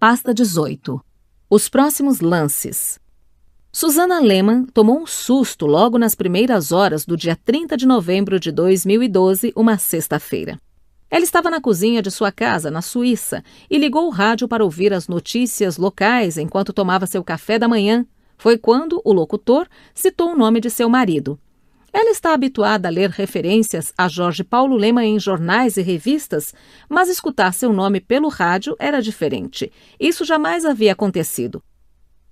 Pasta 18. Os próximos lances. Susana Lehmann tomou um susto logo nas primeiras horas do dia 30 de novembro de 2012, uma sexta-feira. Ela estava na cozinha de sua casa, na Suíça, e ligou o rádio para ouvir as notícias locais enquanto tomava seu café da manhã. Foi quando o locutor citou o nome de seu marido. Ela está habituada a ler referências a Jorge Paulo Lemann em jornais e revistas, mas escutar seu nome pelo rádio era diferente. Isso jamais havia acontecido.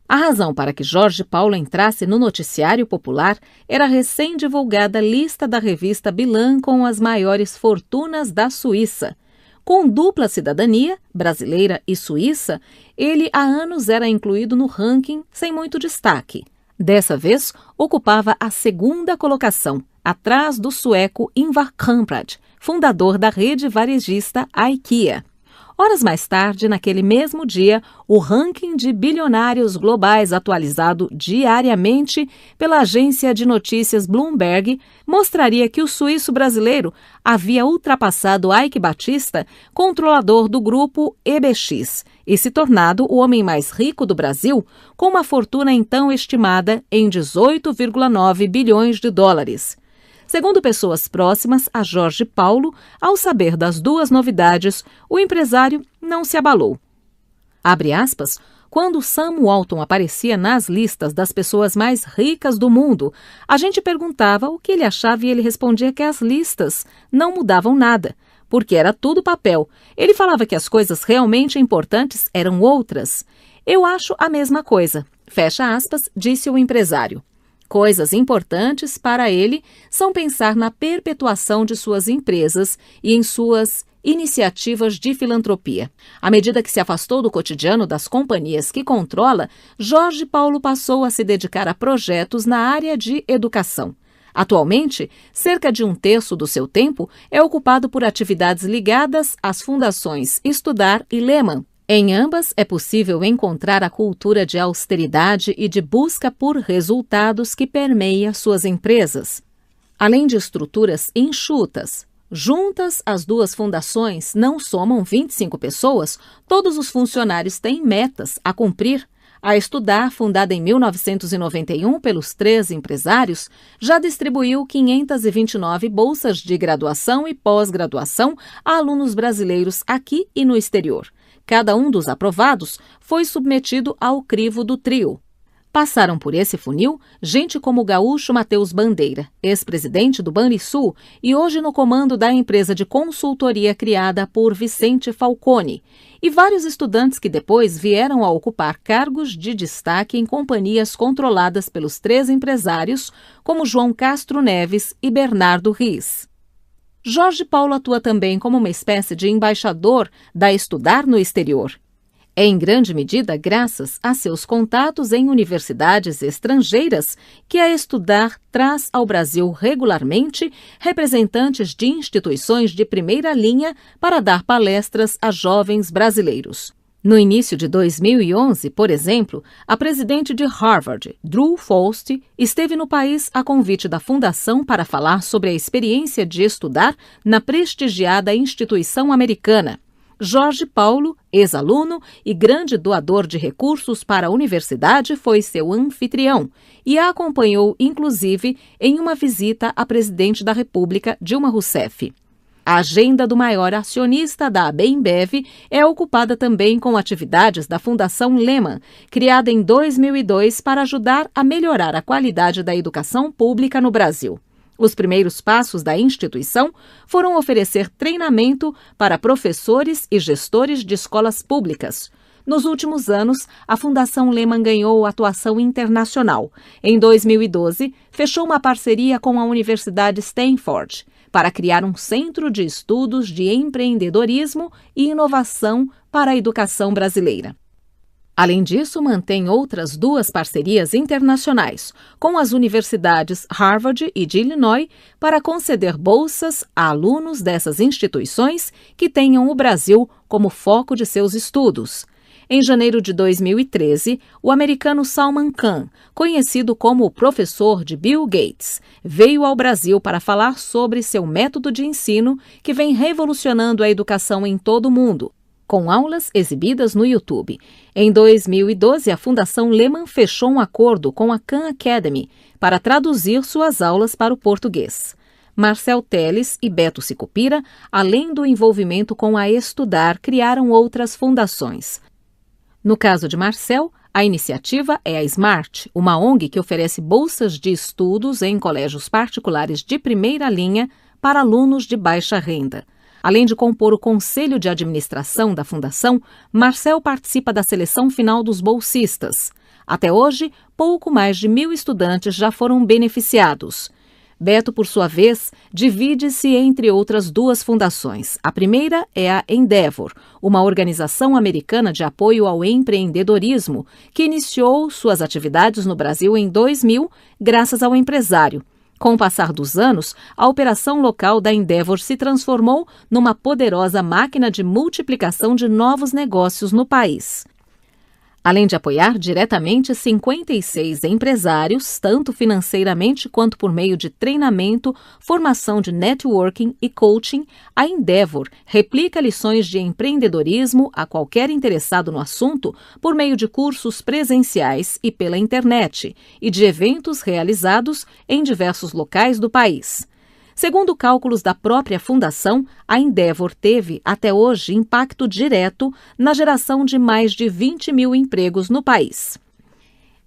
A razão para que Jorge Paulo entrasse no noticiário popular era a recém-divulgada lista da revista Bilan com as maiores fortunas da Suíça. Com dupla cidadania, brasileira e suíça, ele há anos era incluído no ranking sem muito destaque. Dessa vez, ocupava a segunda colocação, atrás do sueco Ingvar Kamprad, fundador da rede varejista IKEA. Horas mais tarde, naquele mesmo dia, o ranking de bilionários globais atualizado diariamente pela agência de notícias Bloomberg mostraria que o suíço brasileiro havia ultrapassado Eike Batista, controlador do grupo EBX, e se tornado o homem mais rico do Brasil, com uma fortuna então estimada em 18,9 bilhões de dólares. Segundo pessoas próximas a Jorge Paulo, ao saber das duas novidades, o empresário não se abalou. Abre aspas, quando Sam Walton aparecia nas listas das pessoas mais ricas do mundo, a gente perguntava o que ele achava e ele respondia que as listas não mudavam nada, porque era tudo papel. Ele falava que as coisas realmente importantes eram outras. Eu acho a mesma coisa, fecha aspas, disse o empresário. Coisas importantes para ele são pensar na perpetuação de suas empresas e em suas iniciativas de filantropia. À medida que se afastou do cotidiano das companhias que controla, Jorge Paulo passou a se dedicar a projetos na área de educação. Atualmente, cerca de um terço do seu tempo é ocupado por atividades ligadas às fundações Estudar e Lehmann. Em ambas, é possível encontrar a cultura de austeridade e de busca por resultados que permeia suas empresas. Além de estruturas enxutas, juntas as duas fundações não somam 25 pessoas, todos os funcionários têm metas a cumprir. A Estudar, fundada em 1991 pelos 3 empresários, já distribuiu 529 bolsas de graduação e pós-graduação a alunos brasileiros aqui e no exterior. Cada um dos aprovados foi submetido ao crivo do trio. Passaram por esse funil gente como o gaúcho Matheus Bandeira, ex-presidente do Banrisul e hoje no comando da empresa de consultoria criada por Vicente Falcone, e vários estudantes que depois vieram a ocupar cargos de destaque em companhias controladas pelos 3 empresários, como João Castro Neves e Bernardo Riz. Jorge Paulo atua também como uma espécie de embaixador da Estudar no exterior. É em grande medida graças a seus contatos em universidades estrangeiras que a Estudar traz ao Brasil regularmente representantes de instituições de primeira linha para dar palestras a jovens brasileiros. No início de 2011, por exemplo, a presidente de Harvard, Drew Faust, esteve no país a convite da Fundação para falar sobre a experiência de estudar na prestigiada instituição americana. Jorge Paulo, ex-aluno e grande doador de recursos para a universidade, foi seu anfitrião e a acompanhou, inclusive, em uma visita à presidente da República, Dilma Rousseff. A agenda do maior acionista da Bembev é ocupada também com atividades da Fundação Lehmann, criada em 2002 para ajudar a melhorar a qualidade da educação pública no Brasil. Os primeiros passos da instituição foram oferecer treinamento para professores e gestores de escolas públicas. Nos últimos anos, a Fundação Lehmann ganhou atuação internacional. Em 2012, fechou uma parceria com a Universidade Stanford para criar um centro de estudos de empreendedorismo e inovação para a educação brasileira. Além disso, mantém outras 2 parcerias internacionais com as universidades Harvard e de Illinois para conceder bolsas a alunos dessas instituições que tenham o Brasil como foco de seus estudos. Em janeiro de 2013, o americano Salman Khan, conhecido como o professor de Bill Gates, veio ao Brasil para falar sobre seu método de ensino que vem revolucionando a educação em todo o mundo. com aulas exibidas no YouTube. Em 2012, a Fundação Lehman fechou um acordo com a Khan Academy para traduzir suas aulas para o português. Marcel Teles e Beto Sicupira, além do envolvimento com a Estudar, criaram outras fundações. No caso de Marcel, a iniciativa é a SMART, uma ONG que oferece bolsas de estudos em colégios particulares de primeira linha para alunos de baixa renda. Além de compor o conselho de administração da fundação, Marcel participa da seleção final dos bolsistas. Até hoje, pouco mais de 1.000 estudantes já foram beneficiados. Beto, por sua vez, divide-se entre outras duas fundações. A primeira é a Endeavor, uma organização americana de apoio ao empreendedorismo, que iniciou suas atividades no Brasil em 2000, graças ao empresário. Com o passar dos anos, a operação local da Endeavor se transformou numa poderosa máquina de multiplicação de novos negócios no país. Além de apoiar diretamente 56 empresários, tanto financeiramente quanto por meio de treinamento, formação de networking e coaching, a Endeavor replica lições de empreendedorismo a qualquer interessado no assunto por meio de cursos presenciais e pela internet, e de eventos realizados em diversos locais do país. Segundo cálculos da própria fundação, a Endeavor teve, até hoje, impacto direto na geração de mais de 20.000 empregos no país.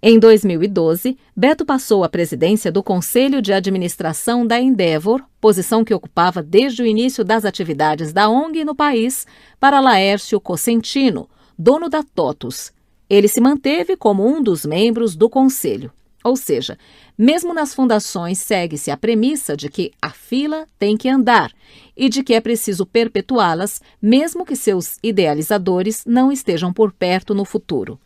Em 2012, Beto passou a presidência do Conselho de Administração da Endeavor, posição que ocupava desde o início das atividades da ONG no país, para Laércio Cosentino, dono da TOTUS. Ele se manteve como um dos membros do conselho. Ou seja, mesmo nas fundações segue-se a premissa de que a fila tem que andar e de que é preciso perpetuá-las, mesmo que seus idealizadores não estejam por perto no futuro.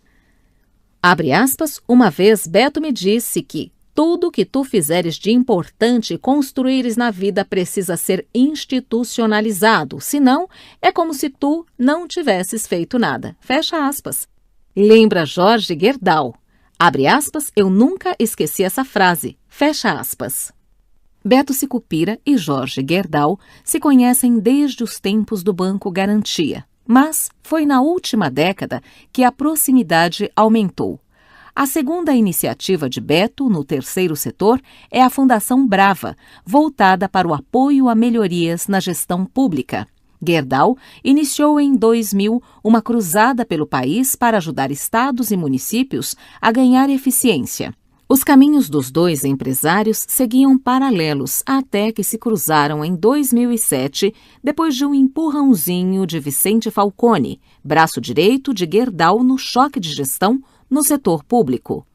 Abre aspas, uma vez Beto me disse que tudo que tu fizeres de importante e construíres na vida precisa ser institucionalizado, senão é como se tu não tivesses feito nada. Fecha aspas. Lembra Jorge Gerdau. Abre aspas, eu nunca esqueci essa frase. Fecha aspas. Beto Sicupira e Jorge Gerdau se conhecem desde os tempos do Banco Garantia, mas foi na última década que a proximidade aumentou. A segunda iniciativa de Beto no terceiro setor é a Fundação Brava, voltada para o apoio a melhorias na gestão pública. Gerdau iniciou em 2000 uma cruzada pelo país para ajudar estados e municípios a ganhar eficiência. Os caminhos dos dois empresários seguiam paralelos até que se cruzaram em 2007, depois de um empurrãozinho de Vicente Falcone, braço direito de Gerdau no choque de gestão no setor público.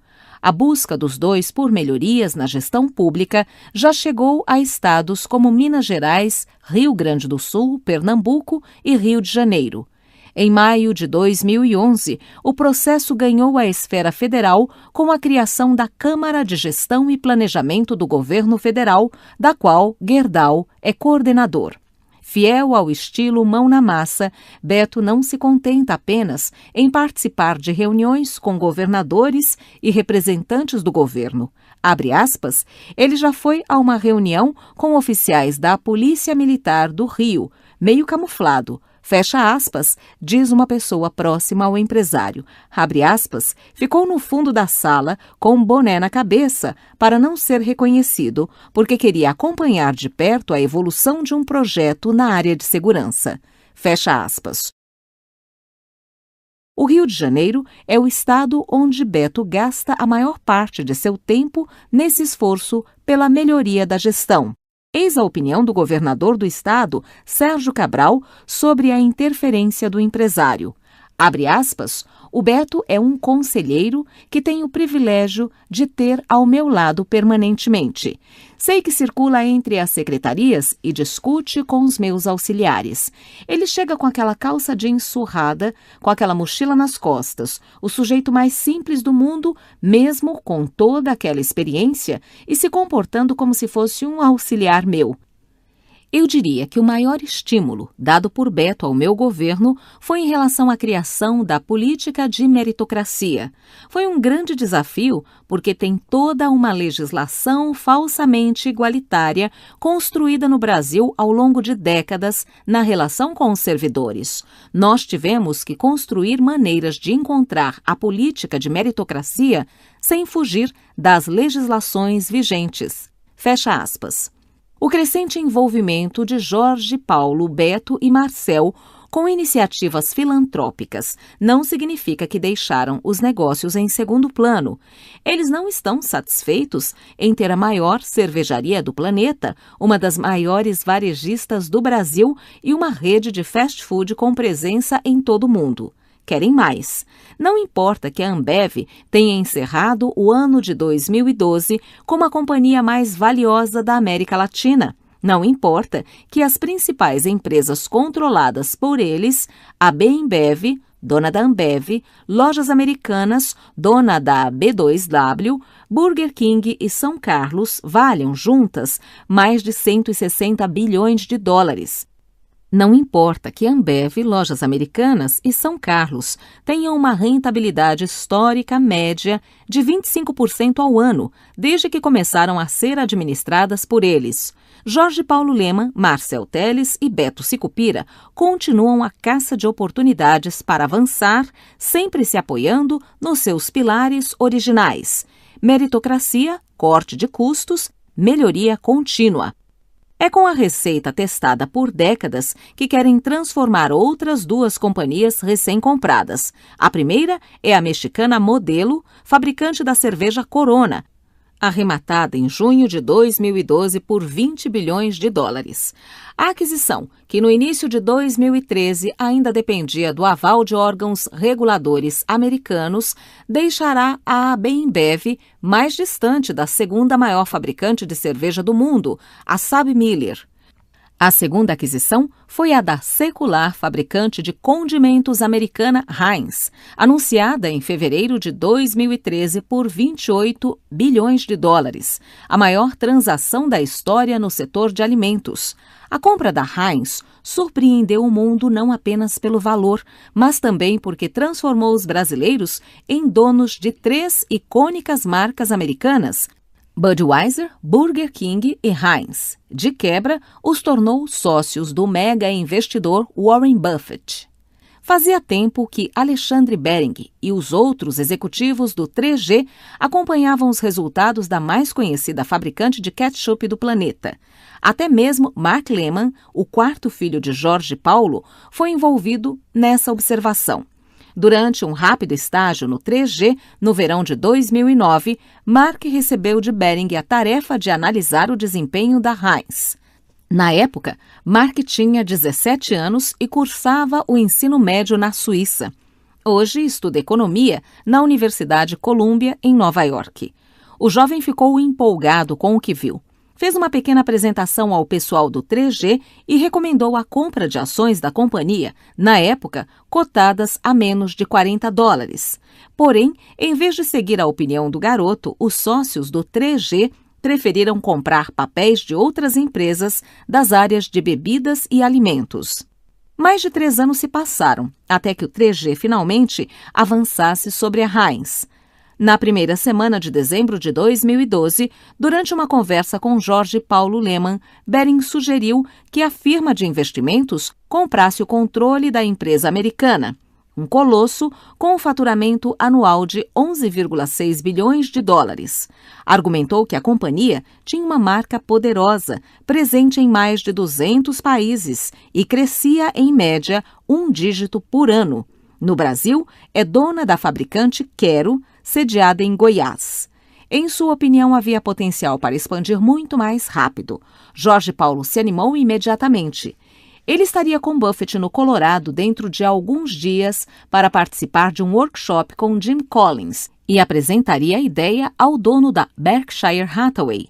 A busca dos dois por melhorias na gestão pública já chegou a estados como Minas Gerais, Rio Grande do Sul, Pernambuco e Rio de Janeiro. Em maio de 2011, o processo ganhou a esfera federal com a criação da Câmara de Gestão e Planejamento do Governo Federal, da qual Gerdau é coordenador. Fiel ao estilo mão na massa, Beto não se contenta apenas em participar de reuniões com governadores e representantes do governo. Abre aspas, ele já foi a uma reunião com oficiais da Polícia Militar do Rio, meio camuflado. Fecha aspas, diz uma pessoa próxima ao empresário. Abre aspas, ficou no fundo da sala com um boné na cabeça para não ser reconhecido, porque queria acompanhar de perto a evolução de um projeto na área de segurança. Fecha aspas. O Rio de Janeiro é o estado onde Beto gasta a maior parte de seu tempo nesse esforço pela melhoria da gestão. Eis a opinião do governador do estado, Sérgio Cabral, sobre a interferência do empresário. Abre aspas, o Beto é um conselheiro que tem o privilégio de ter ao meu lado permanentemente. Sei que circula entre as secretarias e discute com os meus auxiliares. Ele chega com aquela calça jeans surrada, com aquela mochila nas costas, o sujeito mais simples do mundo, mesmo com toda aquela experiência, e se comportando como se fosse um auxiliar meu. Eu diria que o maior estímulo dado por Beto ao meu governo foi em relação à criação da política de meritocracia. Foi um grande desafio porque tem toda uma legislação falsamente igualitária construída no Brasil ao longo de décadas na relação com os servidores. Nós tivemos que construir maneiras de encontrar a política de meritocracia sem fugir das legislações vigentes. Fecha aspas. O crescente envolvimento de Jorge Paulo, Beto e Marcel com iniciativas filantrópicas não significa que deixaram os negócios em segundo plano. Eles não estão satisfeitos em ter a maior cervejaria do planeta, uma das maiores varejistas do Brasil e uma rede de fast food com presença em todo o mundo. Querem mais. Não importa que a Ambev tenha encerrado o ano de 2012 como a companhia mais valiosa da América Latina. Não importa que as principais empresas controladas por eles, a Bembev, dona da Ambev, Lojas Americanas, dona da B2W, Burger King e São Carlos, valham juntas mais de 160 bilhões de dólares. Não importa que Ambev, Lojas Americanas e São Carlos tenham uma rentabilidade histórica média de 25% ao ano, desde que começaram a ser administradas por eles. Jorge Paulo Lemann, Marcel Telles e Beto Sicupira continuam a caça de oportunidades para avançar, sempre se apoiando nos seus pilares originais: meritocracia, corte de custos, melhoria contínua. É com a receita testada por décadas que querem transformar outras duas companhias recém-compradas. A primeira é a mexicana Modelo, fabricante da cerveja Corona, arrematada em junho de 2012 por 20 bilhões de dólares. A aquisição, que no início de 2013 ainda dependia do aval de órgãos reguladores americanos, deixará a Bembev mais distante da segunda maior fabricante de cerveja do mundo, a SABMiller. A segunda aquisição foi a da secular fabricante de condimentos americana Heinz, anunciada em fevereiro de 2013 por 28 bilhões de dólares, a maior transação da história no setor de alimentos. A compra da Heinz surpreendeu o mundo não apenas pelo valor, mas também porque transformou os brasileiros em donos de 3 icônicas marcas americanas: Budweiser, Burger King e Heinz. De quebra, os tornou sócios do mega investidor Warren Buffett. Fazia tempo que Alexandre Behring e os outros executivos do 3G acompanhavam os resultados da mais conhecida fabricante de ketchup do planeta. Até mesmo Mark Lemann, o quarto filho de Jorge Paulo, foi envolvido nessa observação. Durante um rápido estágio no 3G, no verão de 2009, Mark recebeu de Behring a tarefa de analisar o desempenho da Heinz. Na época, Mark tinha 17 anos e cursava o ensino médio na Suíça. Hoje estuda economia na Universidade Columbia, em Nova York. O jovem ficou empolgado com o que viu. Fez uma pequena apresentação ao pessoal do 3G e recomendou a compra de ações da companhia, na época, cotadas a menos de 40 dólares. Porém, em vez de seguir a opinião do garoto, os sócios do 3G preferiram comprar papéis de outras empresas das áreas de bebidas e alimentos. Mais de 3 anos se passaram, até que o 3G finalmente avançasse sobre a Heinz. Na primeira semana de dezembro de 2012, durante uma conversa com Jorge Paulo Lemann, Behring sugeriu que a firma de investimentos comprasse o controle da empresa americana, um colosso com um faturamento anual de 11,6 bilhões de dólares. Argumentou que a companhia tinha uma marca poderosa, presente em mais de 200 países e crescia, em média, 1 dígito por ano. No Brasil, é dona da fabricante Quero, sediada em Goiás. Em sua opinião, havia potencial para expandir muito mais rápido. Jorge Paulo se animou imediatamente. Ele estaria com Buffett no Colorado dentro de alguns dias para participar de um workshop com Jim Collins e apresentaria a ideia ao dono da Berkshire Hathaway.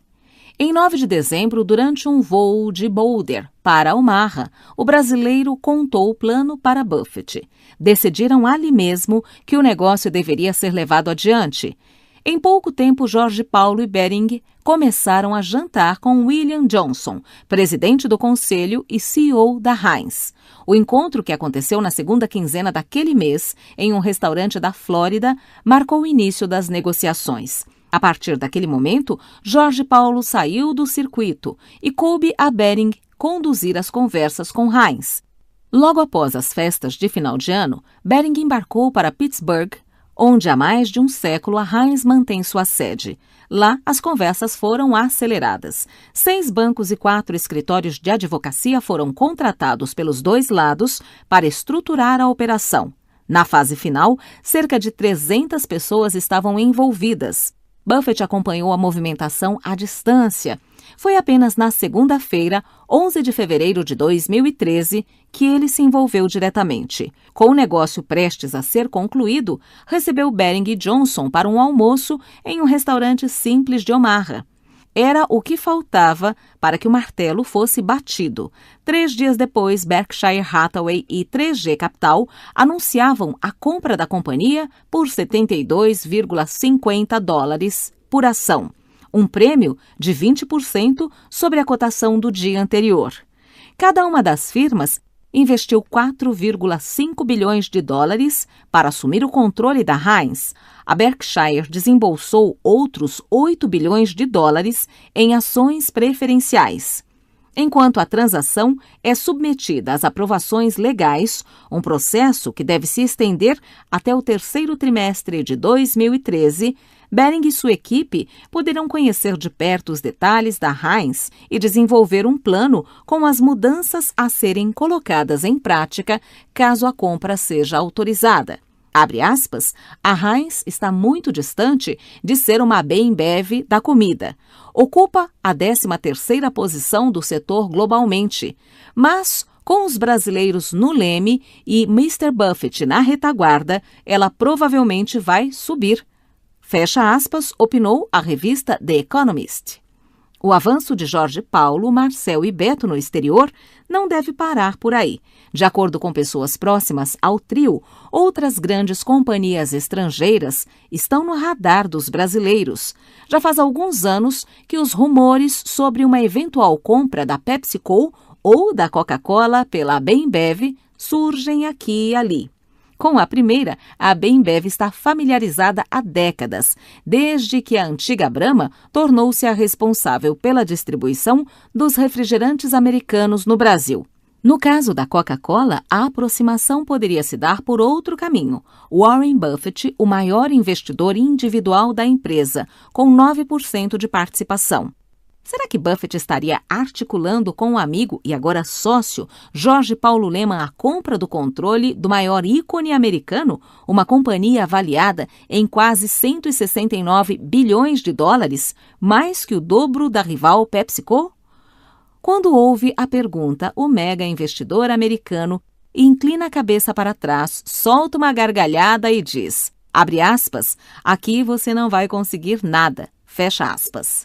Em 9 de dezembro, durante um voo de Boulder para Omaha, o brasileiro contou o plano para Buffett. Decidiram ali mesmo que o negócio deveria ser levado adiante. Em pouco tempo, Jorge Paulo e Behring começaram a jantar com William Johnson, presidente do conselho e CEO da Heinz. O encontro, que aconteceu na segunda quinzena daquele mês, em um restaurante da Flórida, marcou o início das negociações. A partir daquele momento, Jorge Paulo saiu do circuito e coube a Behring conduzir as conversas com Heinz. Logo após as festas de final de ano, Behring embarcou para Pittsburgh, onde há mais de um século a Heinz mantém sua sede. Lá, as conversas foram aceleradas. 6 bancos e 4 escritórios de advocacia foram contratados pelos dois lados para estruturar a operação. Na fase final, cerca de 300 pessoas estavam envolvidas. Buffett acompanhou a movimentação à distância. Foi apenas na segunda-feira, 11 de fevereiro de 2013, que ele se envolveu diretamente. Com o negócio prestes a ser concluído, recebeu Behring e Johnson para um almoço em um restaurante simples de Omaha. Era o que faltava para que o martelo fosse batido. 3 dias depois, Berkshire Hathaway e 3G Capital anunciavam a compra da companhia por $72,50 por ação, um prêmio de 20% sobre a cotação do dia anterior. Cada uma das firmas investiu $4,5 bilhões para assumir o controle da Heinz. A Berkshire desembolsou outros $8 bilhões em ações preferenciais. Enquanto a transação é submetida às aprovações legais, um processo que deve se estender até o terceiro trimestre de 2013, Behring e sua equipe poderão conhecer de perto os detalhes da Heinz e desenvolver um plano com as mudanças a serem colocadas em prática caso a compra seja autorizada. Abre aspas, a Heinz está muito distante de ser uma Bembev da comida. Ocupa a 13ª posição do setor globalmente, mas com os brasileiros no leme e Mr. Buffett na retaguarda, ela provavelmente vai subir. Fecha aspas, opinou a revista The Economist. O avanço de Jorge Paulo, Marcel e Beto no exterior não deve parar por aí. De acordo com pessoas próximas ao trio, outras grandes companhias estrangeiras estão no radar dos brasileiros. Já faz alguns anos que os rumores sobre uma eventual compra da PepsiCo ou da Coca-Cola pela Bembev surgem aqui e ali. Com a primeira, a Bembev está familiarizada há décadas, desde que a antiga Brahma tornou-se a responsável pela distribuição dos refrigerantes americanos no Brasil. No caso da Coca-Cola, a aproximação poderia se dar por outro caminho. Warren Buffett, o maior investidor individual da empresa, com 9% de participação. Será que Buffett estaria articulando com o amigo e agora sócio Jorge Paulo Lemann a compra do controle do maior ícone americano, uma companhia avaliada em quase $169 bilhões, mais que o dobro da rival PepsiCo? Quando ouve a pergunta, o mega investidor americano inclina a cabeça para trás, solta uma gargalhada e diz, abre aspas, aqui você não vai conseguir nada, fecha aspas.